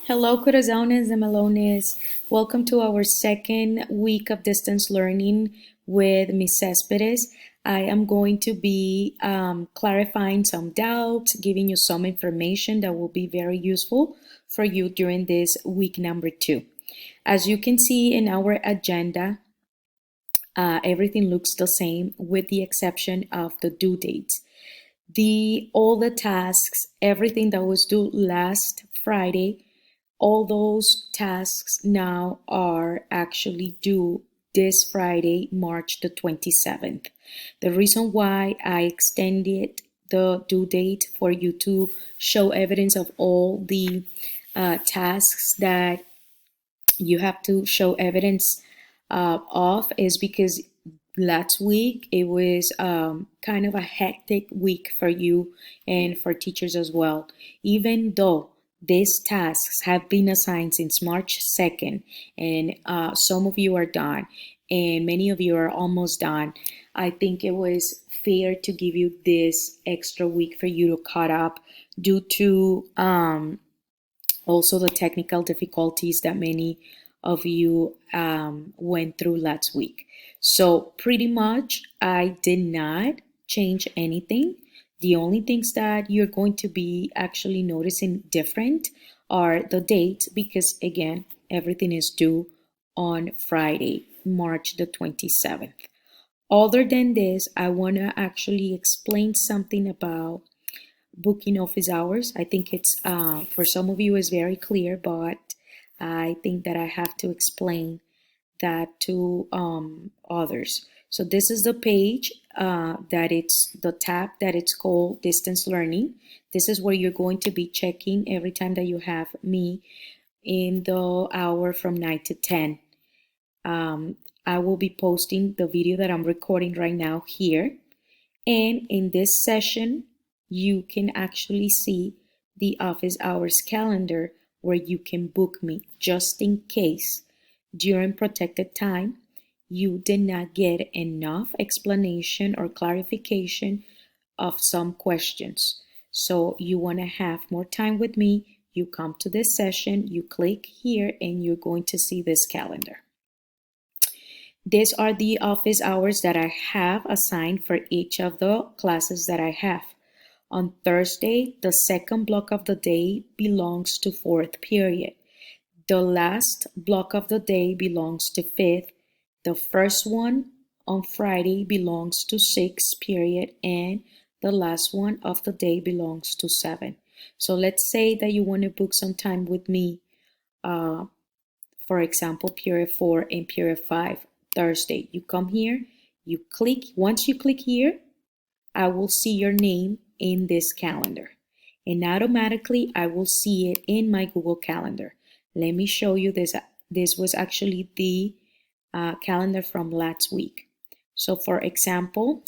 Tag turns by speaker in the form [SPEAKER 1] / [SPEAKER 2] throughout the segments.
[SPEAKER 1] Hello, corazones and melones. Welcome to our second week of distance learning with Miss Cespedes. I am going to be clarifying some doubts, giving you some information that will be very useful for you during this week number 2. As you can see in our agenda, everything looks the same with the exception of the due dates. All the tasks, everything that was due last Friday, all those tasks now are actually due this Friday, March the 27th. The reason why I extended the due date for you to show evidence of all the tasks that you have to show evidence of is because last week it was kind of a hectic week for you and for teachers as well. Even though these tasks have been assigned since March 2nd, and some of you are done, and many of you are almost done, I think it was fair to give you this extra week for you to caught up due to also the technical difficulties that many of you went through last week. So pretty much I did not change anything. The only things that you're going to be actually noticing different are the dates, because again, everything is due on Friday, March the 27th. Other than this, I want to actually explain something about booking office hours. I think it's for some of you is very clear, but I think that I have to explain that to others. So this is the page that it's the tab that it's called distance learning. This is where you're going to be checking every time that you have me in the hour from 9 to 10. I will be posting the video that I'm recording right now here. And in this session, you can actually see the office hours calendar where you can book me just in case during protected time you did not get enough explanation or clarification of some questions. So you want to have more time with me, you come to this session, you click here, and you're going to see this calendar. These are the office hours that I have assigned for each of the classes that I have. On Thursday, the second block of the day belongs to fourth period. The last block of the day belongs to fifth. The first one on Friday belongs to sixth period, and the last one of the day belongs to seven. So let's say that you want to book some time with me, for example, period 4 and period 5, Thursday. You come here, you click. Once you click here, I will see your name in this calendar, and automatically I will see it in my Google Calendar. Let me show you this. This was actually the calendar from last week. So for example,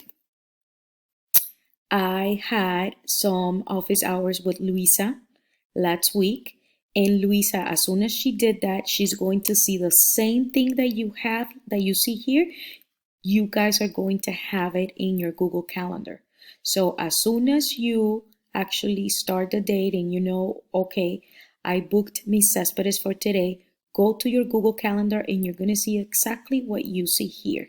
[SPEAKER 1] I had some office hours with Luisa last week, and Luisa, as soon as she did that, she's going to see the same thing that you have, that you see here. You guys are going to have it in your Google Calendar. So as soon as you actually start the date and you know, okay, I booked Miss Cespedes for today, go to your Google Calendar and you're going to see exactly what you see here.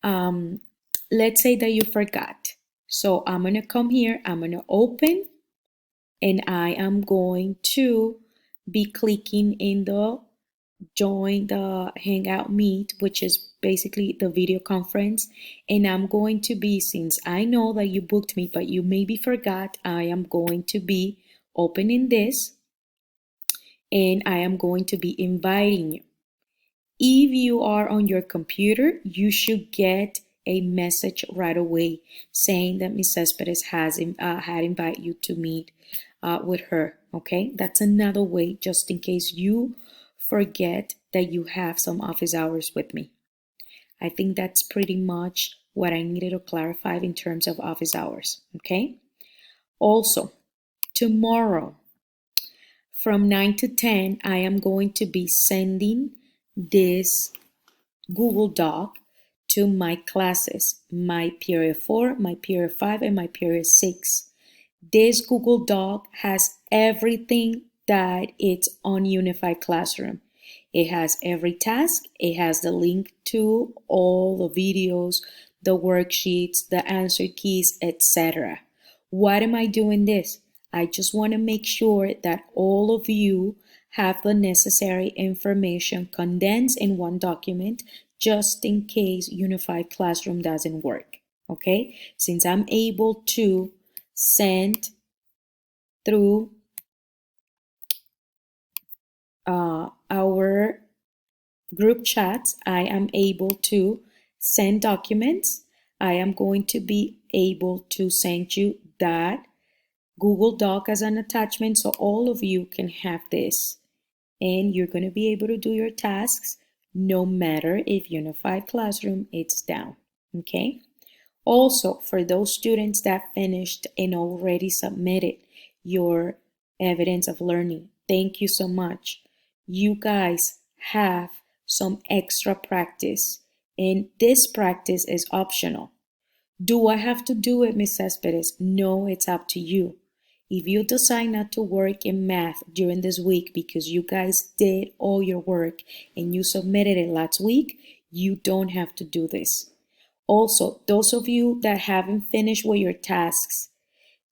[SPEAKER 1] Let's say that you forgot. So I'm going to come here, I'm going to open, and I am going to be clicking in the join the Hangout Meet, which is basically the video conference. And I'm going to be, since I know that you booked me, but you maybe forgot, I am going to be opening this and I am going to be inviting you. If you are on your computer, you should get a message right away saying that Ms. Cespedes had invited you to meet with her. Okay, that's another way, just in case you forget that you have some office hours with me. I think that's pretty much what I needed to clarify in terms of office hours. Okay. Also, tomorrow from 9 to 10, I am going to be sending this Google Doc to my classes, my period 4, my period 5, and my period 6. This Google Doc has everything that it's on Unified Classroom. It has every task, it has the link to all the videos, the worksheets, the answer keys, etc. Why am I doing this? I just want to make sure that all of you have the necessary information condensed in one document just in case Unified Classroom doesn't work. Okay? Since I'm able to send through our group chats, I am able to send documents. I am going to be able to send you that Google Doc as an attachment so all of you can have this. And you're going to be able to do your tasks no matter if Unified Classroom is down. Okay? Also, for those students that finished and already submitted your evidence of learning, thank you so much. You guys have some extra practice, and this practice is optional. Do I have to do it, Ms. Cespedes? No, it's up to you. If you decide not to work in math during this week because you guys did all your work and you submitted it last week, you don't have to do this. Also, those of you that haven't finished with your tasks,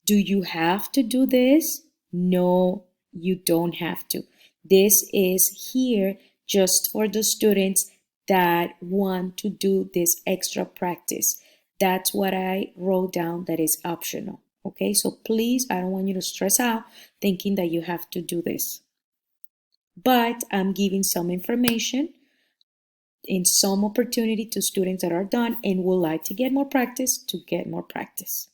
[SPEAKER 1] do you have to do this? No, you don't have to. This is here just for the students that want to do this extra practice. That's what I wrote down that is optional. Okay, so please, I don't want you to stress out thinking that you have to do this. But I'm giving some information and some opportunity to students that are done and would like to get more practice to get more practice.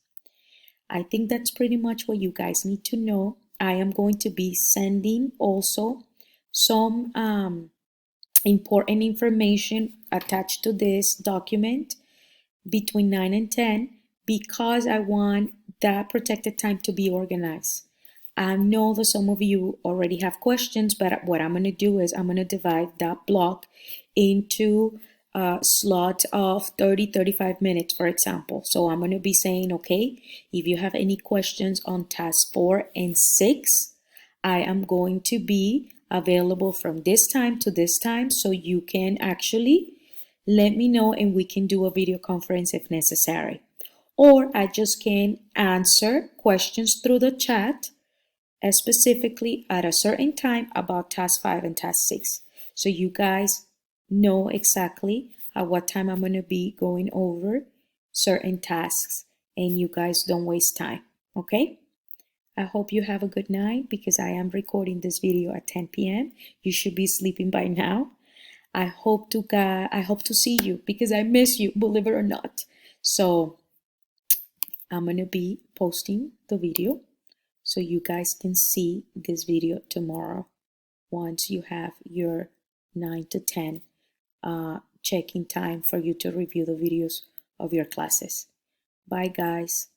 [SPEAKER 1] I think that's pretty much what you guys need to know. I am going to be sending also some important information attached to this document between 9 and 10 because I want that protected time to be organized. I know that some of you already have questions, but what I'm going to do is I'm going to divide that block into slots of 30-35 minutes, for example. So I'm going to be saying, okay, if you have any questions on task 4 and 6, I am going to be available from this time to this time, so you can actually let me know and we can do a video conference if necessary. Or I just can answer questions through the chat, specifically at a certain time about task 5 and task 6. So you guys know exactly at what time I'm going to be going over certain tasks and you guys don't waste time. Okay? I hope you have a good night because I am recording this video at 10 p.m. You should be sleeping by now. I hope to see you because I miss you, believe it or not. So I'm going to be posting the video so you guys can see this video tomorrow once you have your 9 to 10 check-in time for you to review the videos of your classes. Bye, guys.